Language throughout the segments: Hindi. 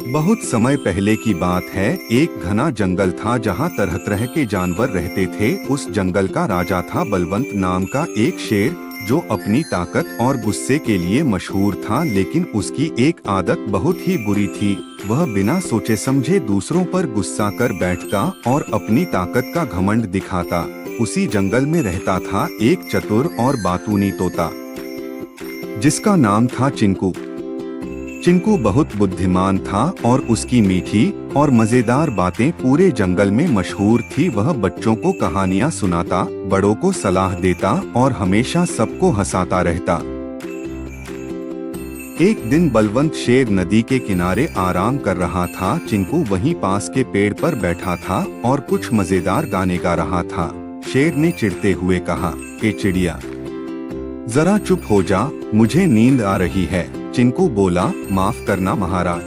बहुत समय पहले की बात है। एक घना जंगल था जहाँ तरह तरह के जानवर रहते थे। उस जंगल का राजा था बलवंत नाम का एक शेर, जो अपनी ताकत और गुस्से के लिए मशहूर था। लेकिन उसकी एक आदत बहुत ही बुरी थी। वह बिना सोचे समझे दूसरों पर गुस्सा कर बैठता और अपनी ताकत का घमंड दिखाता। उसी जंगल में रहता था एक चतुर और बातूनी तोता, जिसका नाम था चिंकू। चिंकू बहुत बुद्धिमान था और उसकी मीठी और मजेदार बातें पूरे जंगल में मशहूर थी। वह बच्चों को कहानियां सुनाता, बड़ों को सलाह देता और हमेशा सबको हंसाता रहता। एक दिन बलवंत शेर नदी के किनारे आराम कर रहा था। चिंकू वहीं पास के पेड़ पर बैठा था और कुछ मजेदार गाने गा रहा था। शेर ने चिढ़ते हुए कहा, "ए चिड़िया, जरा चुप हो जा, मुझे नींद आ रही है।" चिंकू बोला, "माफ करना महाराज,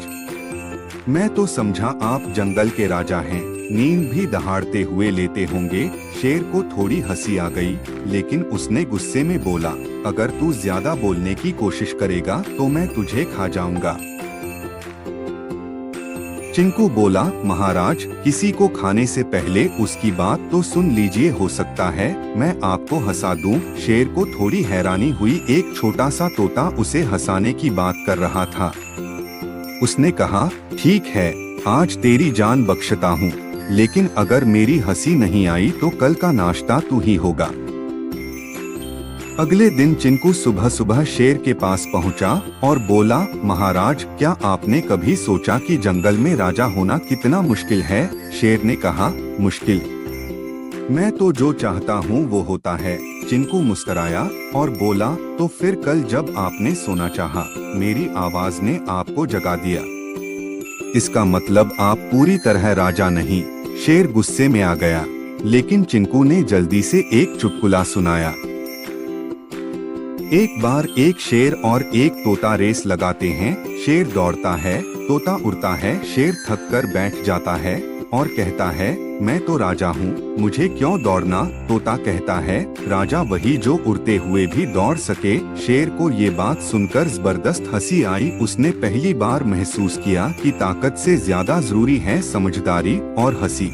मैं तो समझा आप जंगल के राजा हैं, नींद भी दहाड़ते हुए लेते होंगे।" शेर को थोड़ी हंसी आ गई, लेकिन उसने गुस्से में बोला, "अगर तू ज्यादा बोलने की कोशिश करेगा तो मैं तुझे खा जाऊंगा।" चिंकू बोला, "महाराज, किसी को खाने से पहले उसकी बात तो सुन लीजिए, हो सकता है मैं आपको हंसा दूं।" शेर को थोड़ी हैरानी हुई। एक छोटा सा तोता उसे हंसाने की बात कर रहा था। उसने कहा, "ठीक है, आज तेरी जान बख्शता हूँ, लेकिन अगर मेरी हंसी नहीं आई तो कल का नाश्ता तू ही होगा।" अगले दिन चिंकू सुबह सुबह शेर के पास पहुंचा और बोला, "महाराज, क्या आपने कभी सोचा कि जंगल में राजा होना कितना मुश्किल है?" शेर ने कहा, "मुश्किल? मैं तो जो चाहता हूँ वो होता है।" चिंकू मुस्कुराया और बोला, "तो फिर कल जब आपने सोना चाहा, मेरी आवाज ने आपको जगा दिया। इसका मतलब आप पूरी तरह राजा नहीं।" शेर गुस्से में आ गया, लेकिन चिंकू ने जल्दी से एक चुटकुला सुनाया। एक बार एक शेर और एक तोता रेस लगाते हैं। शेर दौड़ता है, तोता उड़ता है। शेर थक कर बैठ जाता है और कहता है, "मैं तो राजा हूँ, मुझे क्यों दौड़ना?" तोता कहता है, "राजा वही जो उड़ते हुए भी दौड़ सके।" शेर को ये बात सुनकर जबरदस्त हंसी आई। उसने पहली बार महसूस किया कि ताकत से ज्यादा जरूरी है समझदारी और हंसी।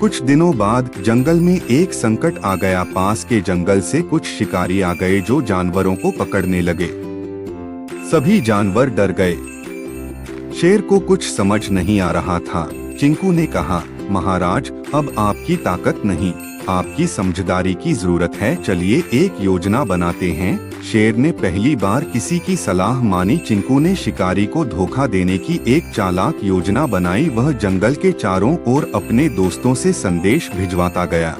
कुछ दिनों बाद जंगल में एक संकट आ गया। पास के जंगल से कुछ शिकारी आ गए जो जानवरों को पकड़ने लगे। सभी जानवर डर गए। शेर को कुछ समझ नहीं आ रहा था। चिंकू ने कहा, "महाराज, अब आपकी ताकत नहीं, आपकी समझदारी की जरूरत है। चलिए एक योजना बनाते हैं।" शेर ने पहली बार किसी की सलाह मानी। चिंकू ने शिकारी को धोखा देने की एक चालाक योजना बनाई। वह जंगल के चारों ओर अपने दोस्तों से संदेश भिजवाता गया,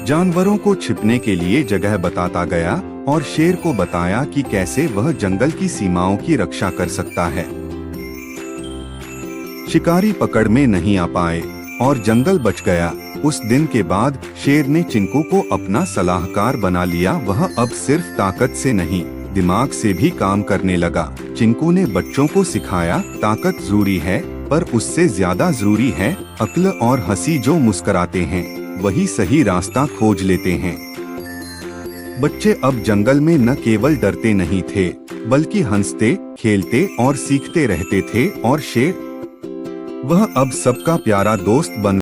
जानवरों को छिपने के लिए जगह बताता गया और शेर को बताया कि कैसे वह जंगल की सीमाओं की रक्षा कर सकता है। शिकारी पकड़ में नहीं आ पाए और जंगल बच गया। उस दिन के बाद शेर ने चिंकू को अपना सलाहकार बना लिया। वह अब सिर्फ ताकत से नहीं, दिमाग से भी काम करने लगा। चिंकू ने बच्चों को सिखाया, ताकत जरूरी है, पर उससे ज्यादा जरूरी है अक्ल और हंसी। जो मुस्कुराते हैं वही सही रास्ता खोज लेते हैं। बच्चे अब जंगल में न केवल डरते नहीं थे, बल्कि हंसते, खेलते और सीखते रहते थे। और शेर, वह अब सबका प्यारा दोस्त बन